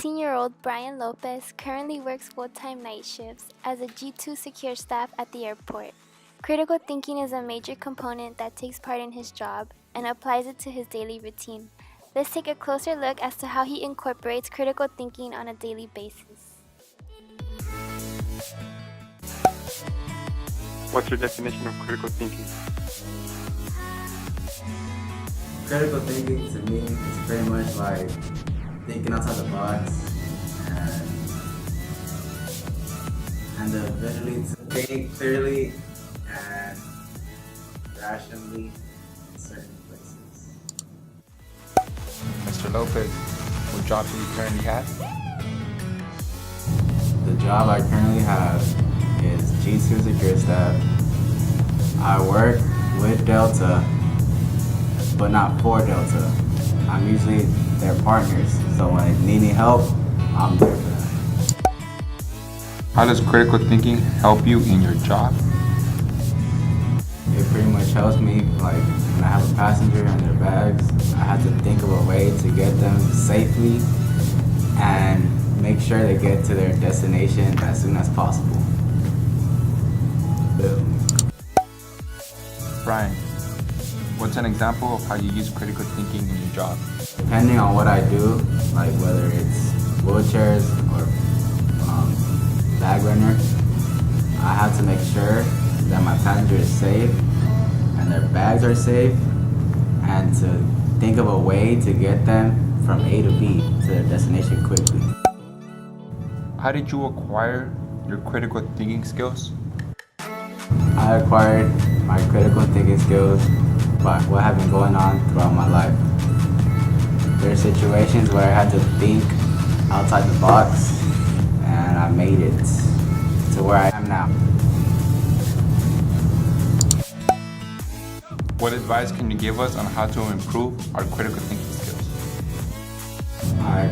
18-year-old Brian Lopez currently works full-time night shifts as a G2 secure staff at the airport. Critical thinking is a major component that takes part in his job and applies it to his daily routine. Let's take a closer look as to how he incorporates critical thinking on a daily basis. What's your definition of critical thinking? Critical thinking to me is pretty much like thinking outside the box and the ability to think clearly and rationally in certain places. Mr. Lopez, what job do you currently have? The job I currently have is G2 secure staff. I work with Delta, but not for Delta. I'm usually their partners, so when they need help, I'm there for them. How does critical thinking help you in your job? It pretty much helps me, like when I have a passenger and their bags, I have to think of a way to get them safely and make sure they get to their destination as soon as possible. Boom. Brian, what's an example of how you use critical thinking in your job? Depending on what I do, like whether it's wheelchairs or bag runner, I have to make sure that my passenger is safe and their bags are safe, and to think of a way to get them from A to B to their destination quickly. How did you acquire your critical thinking skills? I acquired my critical thinking skills by what have been going on throughout my life. There are situations where I had to think outside the box, and I made it to where I am now. What advice can you give us on how to improve our critical thinking skills? Alright,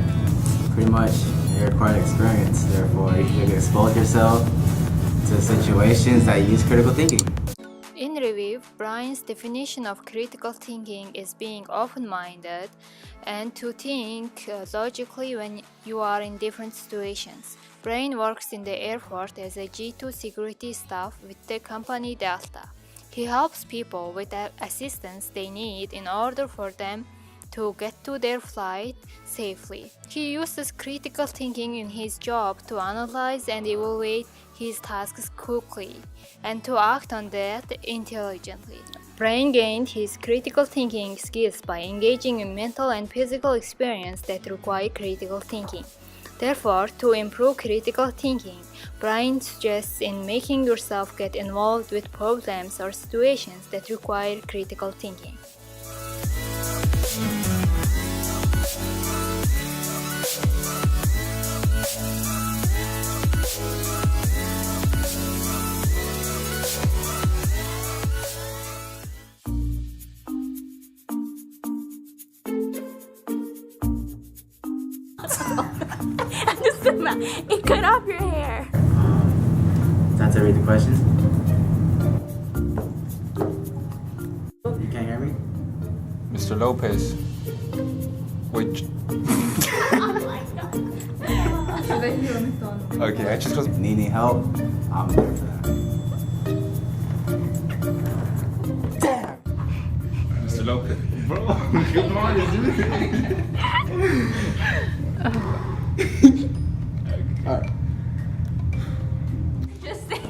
pretty much you require experience, therefore you should expose yourself to situations that use critical thinking. In review, Brian's definition of critical thinking is being open-minded and to think logically when you are in different situations. Brian works in the airport as a G2 security staff with the company Delta. He helps people with the assistance they need in order for them to get to their flight safely. He uses critical thinking in his job to analyze and evaluate his tasks quickly and to act on that intelligently. Brian gained his critical thinking skills by engaging in mental and physical experiences that require critical thinking. Therefore, to improve critical thinking, Brian suggests in making yourself get involved with problems or situations that require critical thinking. It cut off your hair. Time to read the questions. You can't hear me? Mr. Lopez, which... Okay, I just was... If you need help, I'm there for them. Mr. Lopez. Bro, come on, dude.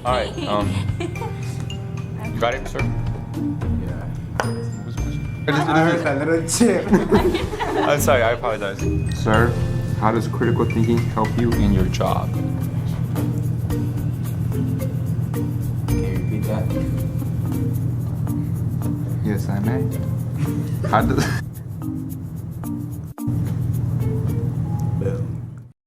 Alright, you got it, sir? Yeah. I heard that little chip. I'm sorry, I apologize. Sir, how does critical thinking help you in your job? Can you repeat that? Yes, I may. How does...